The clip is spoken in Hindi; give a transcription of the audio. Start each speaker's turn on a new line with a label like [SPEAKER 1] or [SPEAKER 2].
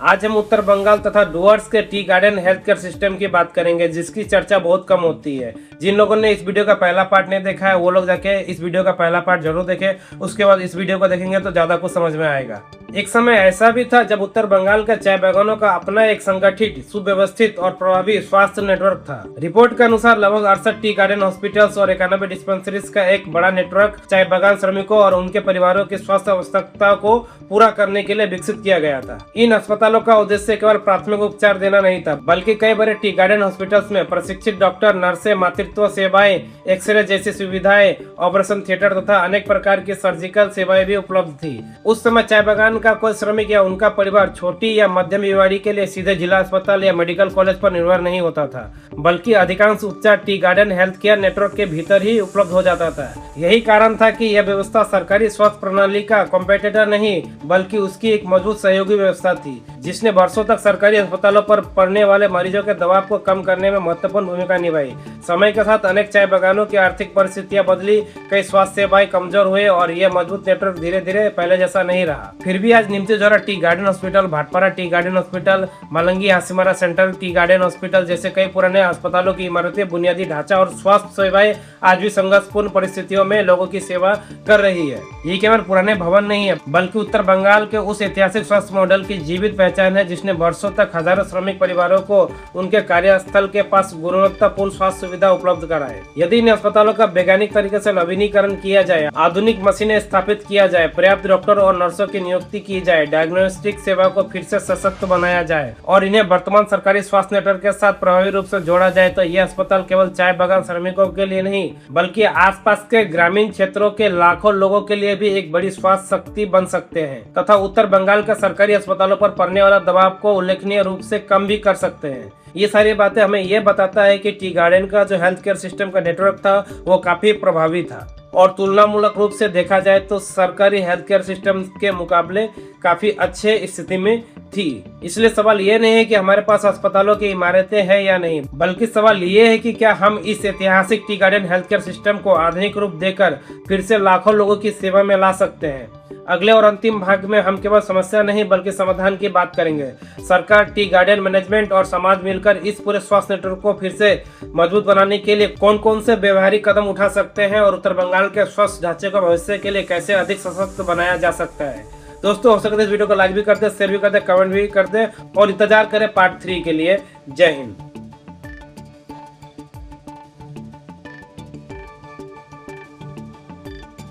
[SPEAKER 1] आज हम उत्तर बंगाल तथा डुवर्स के tea garden health care system की बात करेंगे, जिसकी चर्चा बहुत कम होती है। जिन लोगों ने इस वीडियो का पहला पार्ट नहीं देखा है वो लोग जाके इस वीडियो का पहला पार्ट जरूर देखें, उसके बाद इस वीडियो को देखेंगे तो ज्यादा कुछ समझ में आएगा। एक समय ऐसा भी था जब उत्तर बंगाल का चाय बागानों का अपना एक संगठित, सुव्यवस्थित और प्रभावी स्वास्थ्य नेटवर्क था। रिपोर्ट के अनुसार लगभग 68 टी गार्डन हॉस्पिटल्स और 91 डिस्पेंसरीज का एक बड़ा नेटवर्क चाय बागान श्रमिकों और उनके परिवारों की स्वास्थ्य आवश्यकता को पूरा करने के लिए विकसित किया गया था। इन अस्पतालों का उद्देश्य केवल प्राथमिक उपचार देना नहीं था, बल्कि कई बड़े टी गार्डन हॉस्पिटल्स में प्रशिक्षित डॉक्टर, नर्सें, मातृत्व सेवाएं, एक्सरे जैसी सुविधाएं, ऑपरेशन थिएटर तथा अनेक प्रकार की सर्जिकल सेवाएं भी उपलब्ध थी। उस समय चाय बागान का कोई श्रमिक या उनका परिवार छोटी या मध्यम बीमारी के लिए सीधे जिला अस्पताल या मेडिकल कॉलेज पर निर्भर नहीं होता था, बल्कि अधिकांश उपचार tea garden health care network के भीतर ही उपलब्ध हो जाता था। यही कारण था कि यह व्यवस्था सरकारी स्वास्थ्य प्रणाली का कॉम्पिटिटर नहीं, बल्कि उसकी एक मजबूत सहयोगी व्यवस्था थी, जिसने वर्षों तक सरकारी अस्पतालों पर पड़ने वाले मरीजों के दबाव को कम करने में महत्वपूर्ण भूमिका निभाई। समय के साथ अनेक चाय बागानों की आर्थिक परिस्थितियां बदली, कई स्वास्थ्य सेवाएं कमजोर हुए और यह मजबूत नेटवर्क धीरे धीरे पहले जैसा नहीं रहा। फिर भी आज Nimchijhora tea garden hospital, Bhatpara tea garden hospital, Malangi Hasimara central tea garden hospital जैसे कई पुराने अस्पतालों की इमारतें, बुनियादी ढांचा और स्वास्थ्य सेवाएं आज भी संघर्षपूर्ण परिस्थितियों में लोगों की सेवा कर रही है। ये केवल पुराने भवन नहीं है, बल्कि उत्तर बंगाल के उस ऐतिहासिक स्वास्थ्य मॉडल की जीवित पहचान है, जिसने वर्षों तक हजारों श्रमिक परिवारों को उनके कार्यस्थल के पास गुणवत्तापूर्ण स्वास्थ्य सुविधा उपलब्ध कराए। यदि इन अस्पतालों का वैज्ञानिक तरीके से नवीनीकरण किया जाए, आधुनिक मशीनें स्थापित किया जाए, पर्याप्त डॉक्टर और नर्सों की नियुक्ति की जाए, डायग्नोस्टिक सेवा को फिर से सशक्त बनाया जाए और इन्हें वर्तमान सरकारी स्वास्थ्य नेटवर्क के साथ प्रभावी रूप से जोड़ा जाए, तो ये अस्पताल केवल चाय बागान श्रमिकों के लिए नहीं, बल्कि आसपास के ग्रामीण क्षेत्रों के लाखों लोगों के लिए भी एक बड़ी स्वास्थ्य शक्ति बन सकते हैं तथा उत्तर बंगाल के सरकारी अस्पतालों पर पड़ने वाला दबाव को उल्लेखनीय रूप से कम भी कर सकते हैं। ये सारी बातें हमें ये बताता है कि टी गार्डन का जो हेल्थ केयर सिस्टम का नेटवर्क था वो काफी प्रभावी था और तुलनामूलक रूप से देखा जाए तो सरकारी हेल्थ केयर सिस्टम के मुकाबले काफी अच्छे स्थिति में थी। इसलिए सवाल ये नहीं है कि हमारे पास अस्पतालों की इमारतें हैं या नहीं, बल्कि सवाल ये है कि क्या हम इस ऐतिहासिक tea garden health care system को आधुनिक रूप देकर फिर से लाखों लोगों की सेवा में ला सकते हैं। अगले और अंतिम भाग में हम केवल समस्या नहीं बल्कि समाधान की बात करेंगे। सरकार, टी गार्डन मैनेजमेंट और समाज मिलकर इस पूरे स्वास्थ्य नेटवर्क को फिर से मजबूत बनाने के लिए कौन कौन से व्यवहारिक कदम उठा सकते हैं और उत्तर बंगाल के स्वास्थ्य ढांचे को भविष्य के लिए कैसे अधिक सशक्त बनाया जा सकता है। दोस्तों, हो सकता है इस वीडियो को लाइक भी कर दे, शेयर भी कर दे, कमेंट भी कर दे और इंतजार करें पार्ट 3 के लिए। जय हिंद।